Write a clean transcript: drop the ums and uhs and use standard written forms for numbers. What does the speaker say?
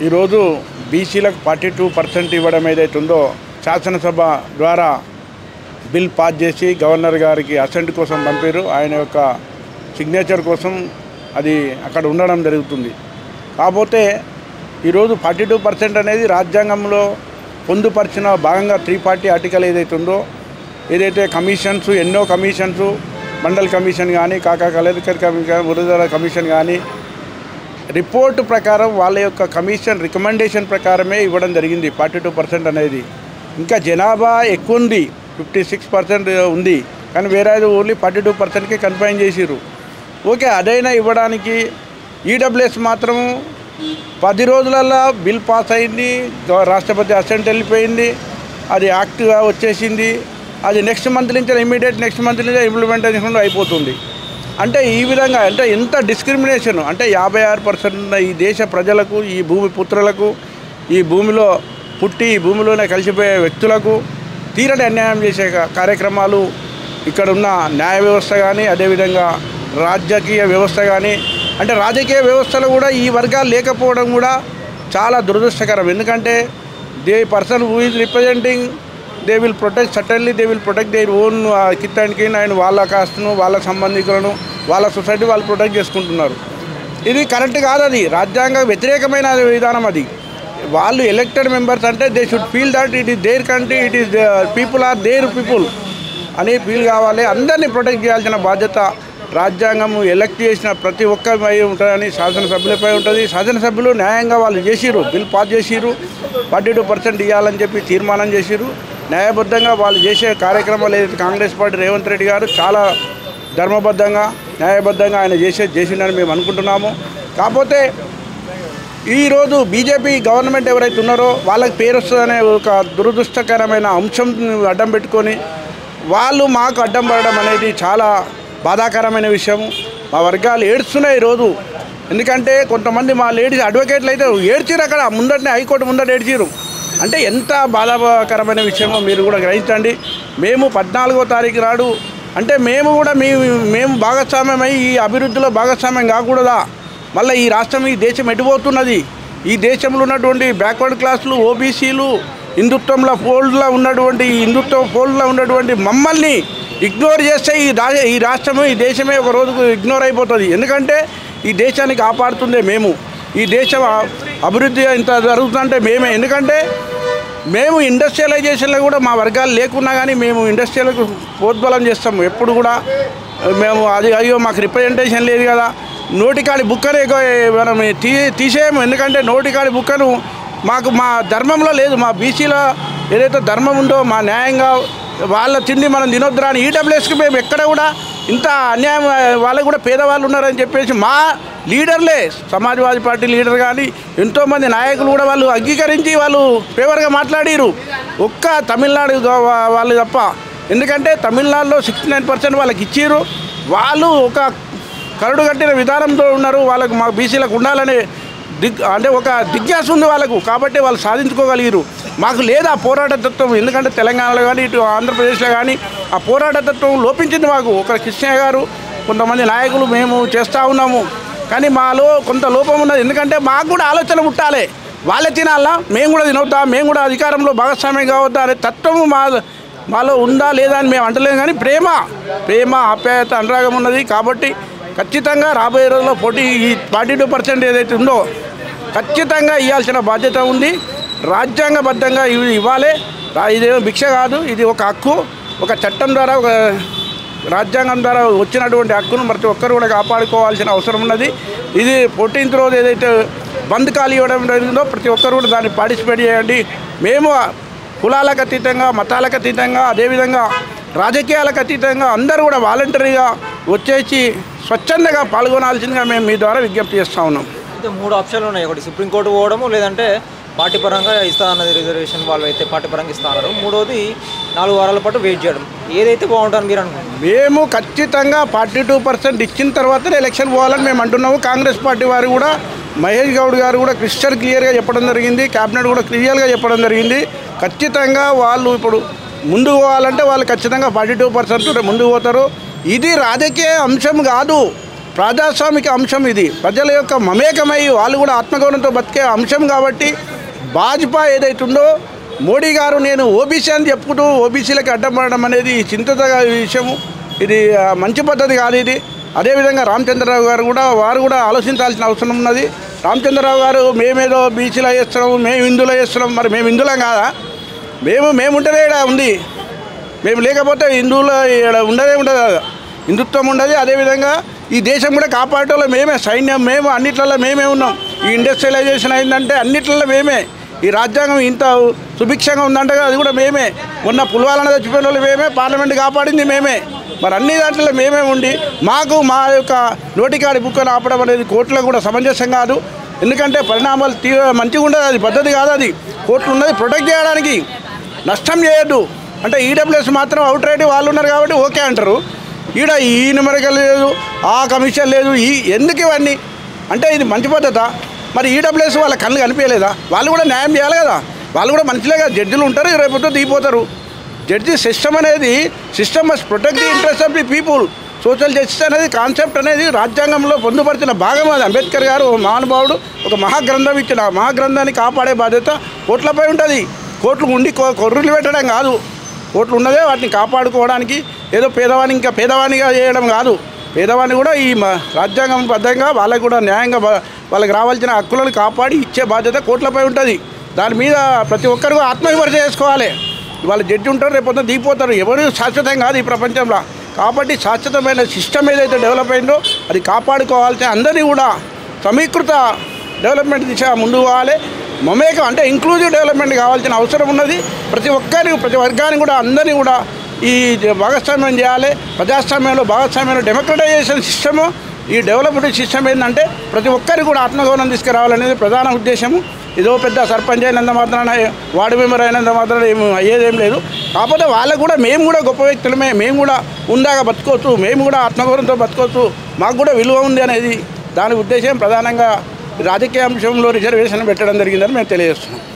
ఈరోజు బీసీలకు 42% ఇవ్వడం ఏదైతుందో శాసనసభ ద్వారా బిల్ పాస్ చేసి గవర్నర్ గారికి అసెంట్ కోసం పంపారు. ఆయన యొక్క సిగ్నేచర్ కోసం అది అక్కడ ఉండడం జరుగుతుంది. కాకపోతే ఈరోజు 42% అనేది రాజ్యాంగంలో పొందుపరిచిన భాగంగా 340 ఆర్టికల్ ఏదైతుందో ఏదైతే కమిషన్స్ ఎన్నో కమిషన్స్ మండల్ కమిషన్ కానీ కాకా కలెక్టర్ కమిషన్ వృద్ధుల కమిషన్ కానీ రిపోర్టు ప్రకారం వాళ్ళ యొక్క కమిషన్ రికమెండేషన్ ప్రకారమే ఇవ్వడం జరిగింది 42% అనేది. ఇంకా జనాభా ఎక్కువ ఉంది, 56% ఉంది, కానీ వేరే ఓన్లీ 42%కి కన్ఫైన్ చేసిర్రు. ఓకే, అదైనా ఇవ్వడానికి ఈడబ్ల్యూఎస్ మాత్రం 10 రోజులలో బిల్ పాస్ అయింది, రాష్ట్రపతి అసెంట్ వెళ్ళిపోయింది, అది యాక్ట్గా వచ్చేసింది. అది నెక్స్ట్ మంత్ నుంచి ఇమీడియట్ నెక్స్ట్ మంత్ నుంచి ఇంప్లిమెంటేషన్ అయిపోతుంది. అంటే ఈ విధంగా అంటే ఎంత డిస్క్రిమినేషన్ అంటే 56% ఈ దేశ ప్రజలకు, ఈ భూమి పుత్రులకు, ఈ భూమిలో పుట్టి ఈ భూమిలోనే కలిసిపోయే వ్యక్తులకు తీరని అన్యాయం చేసే కార్యక్రమాలు ఇక్కడ ఉన్న న్యాయ వ్యవస్థ కానీ అదేవిధంగా రాజకీయ వ్యవస్థ కానీ అంటే రాజకీయ వ్యవస్థలో కూడా ఈ వర్గాలు లేకపోవడం కూడా చాలా దురదృష్టకరం. ఎందుకంటే they person who is representing they will protect certainly they will protect their own kith and కిన్ and వాళ్ళ కాస్ట్ను వాళ్ళ సంబంధికులను వాళ్ళ సొసైటీ వాళ్ళు ప్రొటెక్ట్ చేసుకుంటున్నారు. ఇది కరెక్ట్ కాదు, అది రాజ్యాంగ వ్యతిరేకమైన విధానం. అది వాళ్ళు ఎలక్టెడ్ మెంబర్స్ అంటే they should feel that it is their country, it is people are their people అని ఫీల్ కావాలి. అందరినీ ప్రొటెక్ట్ చేయాల్సిన బాధ్యత రాజ్యాంగము ఎలక్ట్ చేసిన ప్రతి ఒక్కరిపై ఉంటుందని శాసనసభ్యులపై ఉంటుంది. శాసనసభ్యులు న్యాయంగా వాళ్ళు చేసిరు, బిల్ పాస్ చేసిరు, 42% ఇవ్వాలని చెప్పి తీర్మానం చేసిరు. న్యాయబద్ధంగా వాళ్ళు చేసే కార్యక్రమాలు ఏదైతే కాంగ్రెస్ పార్టీ రేవంత్ రెడ్డి గారు చాలా ధర్మబద్ధంగా న్యాయబద్ధంగా ఆయన చేసిందని మేము అనుకుంటున్నాము. కాకపోతే ఈరోజు బీజేపీ గవర్నమెంట్ ఎవరైతే ఉన్నారో వాళ్ళకి పేరు వస్తుందనే ఒక దురదృష్టకరమైన అంశం అడ్డం పెట్టుకొని వాళ్ళు మాకు అడ్డం పడడం అనేది చాలా బాధాకరమైన విషయం. మా వర్గాలు ఏడుస్తున్నాయి ఈరోజు. ఎందుకంటే కొంతమంది మా లేడీస్ అడ్వకేట్లు అయితే ఏడ్చిరు, అక్కడ ముందటనే హైకోర్టు ముందట ఏడ్చిరు. అంటే ఎంత బాధాకరమైన విషయమో మీరు కూడా గ్రహించండి. మేము 14వ తారీఖు నాడు అంటే మేము కూడా మేము భాగస్వామ్యమై ఈ అభివృద్ధిలో భాగస్వామ్యం కాకూడదా? మళ్ళీ ఈ రాష్ట్రం ఈ దేశం ఎటుపోతున్నది? ఈ దేశంలో ఉన్నటువంటి బ్యాక్వర్డ్ క్లాసులు ఓబీసీలు హిందుత్వంలో ఫోల్డ్లో ఉన్నటువంటి హిందుత్వ ఫోల్డ్లో ఉన్నటువంటి మమ్మల్ని ఇగ్నోర్ చేస్తే ఈ రాష్ట్రము ఈ దేశమే ఒక రోజుకు ఇగ్నోర్ అయిపోతుంది. ఎందుకంటే ఈ దేశాన్ని కాపాడుతుందే మేము, ఈ దేశం అభివృద్ధి ఇంత జరుగుతుందంటే మేమే. ఎందుకంటే మేము ఇండస్ట్రియలైజేషన్లో కూడా మా వర్గాలు లేకున్నా కానీ మేము ఇండస్ట్రియల్కు ప్రోద్బలం చేస్తాము. ఎప్పుడు కూడా మేము అది అయ్యో మాకు రిప్రజెంటేషన్ లేదు కదా, నోటికాడి బుక్కను మనం తీసేయము. ఎందుకంటే నోటికాడి బుక్కను మాకు మా ధర్మంలో లేదు. మా బీసీలో ఏదైతే ధర్మం ఉందో మా న్యాయంగా వాళ్ళ తిండి మనం తినొద్దురా అని ఈడబ్ల్యూఎస్కి మేము ఎక్కడ కూడా ఇంత అన్యాయం వాళ్ళకు కూడా పేదవాళ్ళు ఉన్నారని చెప్పేసి మా లీడర్లే సమాజ్వాదీ పార్టీ లీడర్ కానీ ఎంతోమంది నాయకులు కూడా వాళ్ళు అంగీకరించి వాళ్ళు ఫేవర్గా మాట్లాడిరు. ఒక్క తమిళనాడు వాళ్ళు తప్ప. ఎందుకంటే తమిళనాడులో 69% వాళ్ళకి ఇచ్చిర్రు. వాళ్ళు ఒక కరడు కట్టిన విధానంతో ఉన్నారు. వాళ్ళకు మా బీసీలకు ఉండాలనే అంటే ఒక జిజ్ఞాస ఉంది వాళ్ళకు, కాబట్టి వాళ్ళు సాధించుకోగలిగారు. మాకు లేదా పోరాటతత్వం. ఎందుకంటే తెలంగాణలో కానీ ఇటు ఆంధ్రప్రదేశ్లో కానీ ఆ పోరాటతత్వం లోపించింది మాకు. ఒక కృష్ణయ్య గారు కొంతమంది నాయకులు మేము చేస్తూ ఉన్నాము, కానీ మాలో కొంత లోపం ఉన్నది. ఎందుకంటే మాకు కూడా ఆలోచన పుట్టాలి, వాళ్ళే తినాలా మేము కూడా తినొద్దా, మేము కూడా అధికారంలో భాగస్వామ్యం కావద్దా అనే తత్వము మాలో ఉందా లేదా అని మేము అంటలేము. కానీ ప్రేమ ఆప్యాయత అనురాగం ఉన్నది. కాబట్టి ఖచ్చితంగా రాబోయే రోజుల్లో ఈ 42% ఏదైతే ఉందో ఖచ్చితంగా ఇవ్వాల్సిన బాధ్యత ఉంది. రాజ్యాంగబద్ధంగా ఇవ్వాలి. ఇదేమో భిక్ష కాదు, ఇది ఒక హక్కు. ఒక చట్టం ద్వారా ఒక రాజ్యాంగం ద్వారా వచ్చినటువంటి హక్కును ప్రతి ఒక్కరు కూడా కాపాడుకోవాల్సిన అవసరం ఉన్నది. ఇది 14th రోజు ఏదైతే బంద్ ఖాళీ ఇవ్వడం జరిగిందో ప్రతి ఒక్కరు కూడా దాన్ని పార్టిసిపేట్ చేయండి. మేము కులాలకు అతీతంగా మతాలకు అతీతంగా అదేవిధంగా రాజకీయాలకు అతీతంగా అందరూ కూడా వాలంటరీగా వచ్చేసి స్వచ్ఛందంగా పాల్గొనాల్సిందిగా మేము మీ ద్వారా విజ్ఞప్తి చేస్తూ ఉన్నాం. అయితే 3 ఆప్షన్లు ఉన్నాయి. ఒకటి సుప్రీంకోర్టు పోవడము, లేదంటే పార్టీ పరంగా ఇస్తా అన్నది రిజర్వేషన్ వాళ్ళు అయితే పార్టీ పరంగా ఇస్తా అన్నారు. 3వది 4 వారాల పాటు వెయిట్ చేయడం. ఏదైతే బాగుంటుందని మీరు అనుకుంటున్నారు? మేము ఖచ్చితంగా 42% ఇచ్చిన తర్వాతనే ఎలక్షన్ పోవాలని మేము అంటున్నాము. కాంగ్రెస్ పార్టీ వారు కూడా మహేష్ గౌడ్ గారు కూడా క్రిస్టల్ క్లియర్గా చెప్పడం జరిగింది, క్యాబినెట్ కూడా క్లియర్గా చెప్పడం జరిగింది. ఖచ్చితంగా వాళ్ళు ఇప్పుడు ముందుకు పోవాలంటే వాళ్ళు ఖచ్చితంగా 42% ముందుకు పోతారు. ఇది రాజకీయ అంశం కాదు, ప్రజాస్వామిక అంశం, ఇది ప్రజల యొక్క మమేకమై వాళ్ళు కూడా ఆత్మగౌరవంతో బతికే అంశం. కాబట్టి భాజపా ఏదైతుందో మోడీ గారు నేను ఓబీసీ అని చెప్పుకుంటూ ఓబీసీలకు అడ్డం పడడం అనేది చింతిత విషయము. ఇది మంచి పద్ధతి కాదు ఇది. అదేవిధంగా రామచంద్రరావు గారు కూడా వారు కూడా ఆలోచించాల్సిన అవసరం ఉన్నది. రామచంద్రరావు గారు మేమేదో బీసీలో చేస్తున్నాము, మేము హిందువులో చేస్తున్నాం, మరి మేము హిందువులం కాదా? మేము ఉంటేనే ఇక్కడ ఉంది, మేము లేకపోతే హిందువులు ఇక్కడ ఉండదే ఉండదు, హిందుత్వం ఉండదు. అదేవిధంగా ఈ దేశం కూడా కాపాడటంలో మేమే, సైన్యం మేము, అన్నిట్లలో మేమే ఉన్నాం. ఈ ఇండస్ట్రియలైజేషన్ అయిందంటే అన్నిట్లలో మేమే. ఈ రాజ్యాంగం ఇంత సుభిక్షంగా ఉందంటే అది కూడా మేమే. మొన్న పుల్వాలను చచ్చిపోయిన వాళ్ళు మేమే, పార్లమెంట్ కాపాడింది మేమే. మరి అన్ని దాంట్లో మేమే ఉండి మాకు మా యొక్క నోటికాడి బుక్కను ఆపడం అనేది కోర్టులో కూడా సమంజసం కాదు. ఎందుకంటే పరిణామాలు మంచిగా ఉండదు, అది పద్ధతి కాదు. అది కోర్టులు ఉన్నది ప్రొటెక్ట్ చేయడానికి, నష్టం చేయొద్దు. అంటే ఈడబ్ల్యూఎస్ మాత్రం అవుట్ రైట్ వాళ్ళు ఉన్నారు కాబట్టి ఓకే అంటారు. ఈడ ఈ న్యూమరికల్ లేదు, ఆ కమిషన్ లేదు, ఎందుకు ఇవన్నీ అంటే ఇది మంచి పద్ధత? మరి ఈడబ్ల్యూఎస్ వాళ్ళ కళ్ళు కనిపించలేదా? వాళ్ళు కూడా న్యాయం చేయాలి కదా, వాళ్ళు కూడా మంచిలే కదా. జడ్జిలు ఉంటారు, రేపొద్దు దిగిపోతారు. జడ్జి సిస్టమ్ అనేది system must protect the interest of the people. Social justice అనేది కాన్సెప్ట్ అనేది రాజ్యాంగంలో పొందుపరిచిన భాగం. అది అంబేద్కర్ గారు మహానుభావుడు ఒక మహాగ్రంథం ఇచ్చిన ఆ మహాగ్రంథాన్ని కాపాడే బాధ్యత కోర్టులపై ఉంటుంది. కోర్టులు ఉండి కొర్రులు పెట్టడం కాదు, కోర్టులు ఉన్నదే వాటిని కాపాడుకోవడానికి. ఏదో పేదవాడిని ఇంకా పేదవాడినిగా చేయడం కాదు, పేదవాడిని కూడా ఈ రాజ్యాంగం బద్ధంగా వాళ్ళకు కూడా న్యాయంగా వాళ్ళకి రావాల్సిన హక్కులను కాపాడి ఇచ్చే బాధ్యత కోర్టులపై ఉంటుంది. దాని మీద ప్రతి ఒక్కరు ఆత్మవిమర్శ చేసుకోవాలి. వాళ్ళ జడ్జి ఉంటారు, రేపొద్దు దిగిపోతారు. ఎవరు శాశ్వతం కాదు ఈ ప్రపంచంలో. కాబట్టి శాశ్వతమైన సిస్టమ్ ఏదైతే డెవలప్ అయిందో అది కాపాడుకోవాల్సిన అందరినీ కూడా సమీకృత డెవలప్మెంట్ దిశ ముందు పోవాలి. మమేకం అంటే ఇంక్లూజివ్ డెవలప్మెంట్ కావాల్సిన అవసరం ఉన్నది. ప్రతి ఒక్కరికి ప్రతి వర్గానికి కూడా అందరినీ కూడా ఈ భాగస్వామ్యం చేయాలి. ప్రజాస్వామ్యంలో భాగస్వామ్యంలో డెమోక్రటైజేషన్ సిస్టము, ఈ డెవలప్మెంట్ సిస్టమ్ ఏంటంటే ప్రతి ఒక్కరికి కూడా ఆత్మగౌరవం తీసుకురావాలనేది ప్రధాన ఉద్దేశము. ఏదో పెద్ద సర్పంచ్ అయినంత మాత్రాన, వార్డు మెంబర్ అయినంత మాత్రాన అయ్యేదేం లేదు. కాకపోతే వాళ్ళకు కూడా మేము కూడా గొప్ప వ్యక్తులమే, మేము కూడా ఉందాగా బతుకోవచ్చు, మేము కూడా ఆత్మగౌరవంతో బతుకోవచ్చు, మాకు కూడా విలువ ఉంది అనేది దాని ఉద్దేశం. ప్రధానంగా రాజకీయ అంశంలో రిజర్వేషన్ పెట్టడం జరిగిందని మేము తెలియజేస్తున్నాం.